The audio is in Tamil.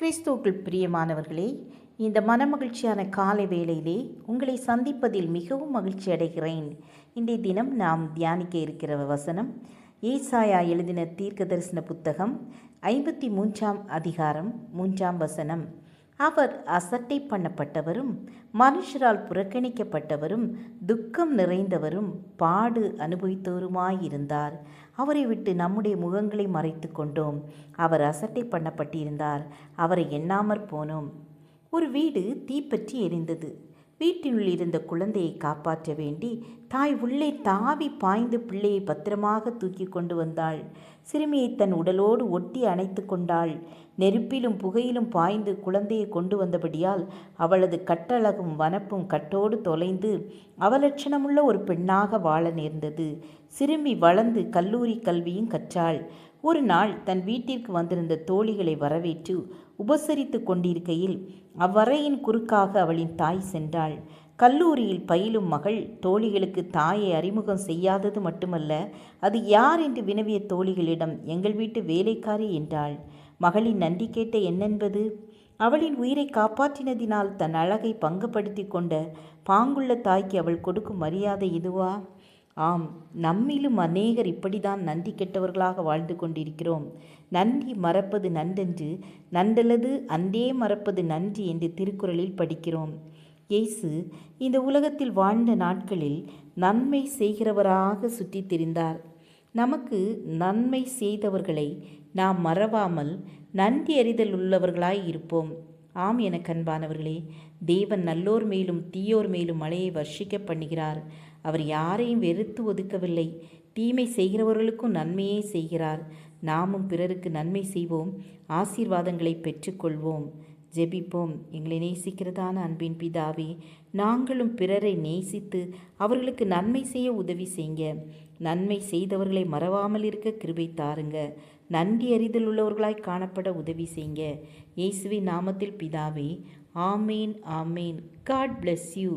கிறிஸ்துவுக்குள் பிரியமானவர்களே, இந்த மனமகிழ்ச்சியான காலை வேளையிலே உங்களை சந்திப்பதில் மிகவும் மகிழ்ச்சி அடைகிறேன். இன்றைய தினம் நாம் தியானிக்க இருக்கிற வசனம் ஏசாயா எழுதின தீர்க்க தரிசன புத்தகம் 53ஆம் அதிகாரம் 3ஆம் வசனம். அவர் அசட்டை பண்ணப்பட்டவரும் மனுஷரால் புறக்கணிக்கப்பட்டவரும் துக்கம் நிறைந்தவரும் பாடு அனுபவித்தவருமாயிருந்தார். அவரை விட்டு நம்முடைய முகங்களை மறைத்து கொண்டோம். அவர் அசட்டை பண்ணப்பட்டிருந்தார். அவரை எண்ணாமற் போனோம். ஒரு வீடு தீப்பற்றி எரிந்தது. வீட்டினுள் இருந்த குழந்தையை காப்பாற்ற வேண்டி தாய் உள்ளே தாவி பாய்ந்து பிள்ளையை பத்திரமாக தூக்கி கொண்டு வந்தாள். சிறுமியை தன் உடலோடு ஒட்டி அணைத்து கொண்டாள். நெருப்பிலும் புகையிலும் பாய்ந்து குழந்தையை கொண்டு வந்தபடியால் அவளது கட்டழகும் வனப்பும் கட்டோடு தொலைந்து அவலட்சணமுள்ள ஒரு பெண்ணாக வாழ நேர்ந்தது. சிறுமி வளர்ந்து கல்லூரி கல்வியும் கற்றாள். ஒரு நாள் தன் வீட்டிற்கு வந்திருந்த தோழிகளை வரவேற்று உபசரித்து கொண்டிருக்கையில் அவ்வறையின் குறுக்காக அவளின் தாய் சென்றாள். கல்லூரியில் பயிலும் மகள் தோழிகளுக்கு தாயை அறிமுகம் செய்யாதது மட்டுமல்ல, அது யார் என்று வினவிய தோழிகளிடம் எங்கள் வீட்டு வேலைக்காரி என்றாள். மகளின் நன்றி கேட்ட என்னென்பது? அவளின் உயிரை காப்பாற்றினதினால் தன் அழகை பங்குபடுத்தி கொண்ட பாங்குள்ள தாய்க்கு அவள் கொடுக்கும் மரியாதை இதுவா? ஆம், நம்மிலும் அநேகர் இப்படிதான் நன்றி கெட்டவர்களாக வாழ்ந்து கொண்டிருக்கிறோம். நன்றி மறப்பது நன்றென்று, நன்றல்லது அன்றே மறப்பது நன்றி என்று திருக்குறளில் படிக்கிறோம். இயேசு இந்த உலகத்தில் வாழ்ந்த நாட்களில் நன்மை செய்கிறவராக சுற்றித் திரிந்தார். நமக்கு நன்மை செய்தவர்களை நாம் மறவாமல் நன்றி அறிதல் உள்ளவர்களாய் இருப்போம். ஆம் என கண்பானவர்களே, தேவன் நல்லோர் மேலும் தீயோர் மேலும் மழையை வர்ஷிக்க பண்ணுகிறார். அவர் யாரையும் வெறுத்து ஒதுக்கவில்லை. தீமை செய்கிறவர்களுக்கும் நன்மையே செய்கிறார். நாமும் பிறருக்கு நன்மை செய்வோம், ஆசீர்வாதங்களை பெற்றுக்கொள்வோம். ஜெபிப்போம். எங்களை நேசிக்கிறதான அன்பின் பிதாவே, நாங்களும் பிறரை நேசித்து அவர்களுக்கு நன்மை செய்ய உதவி செய்யுங்க. நன்மை செய்தவர்களை மறவாமல் இருக்க கிருபை தாருங்க. நன்றி அறிதல் உள்ளவர்களாய் காணப்பட உதவி செய்யுங்க. இயேசுவின் நாமத்தில் பிதாவே, ஆமேன் ஆமேன். God bless you.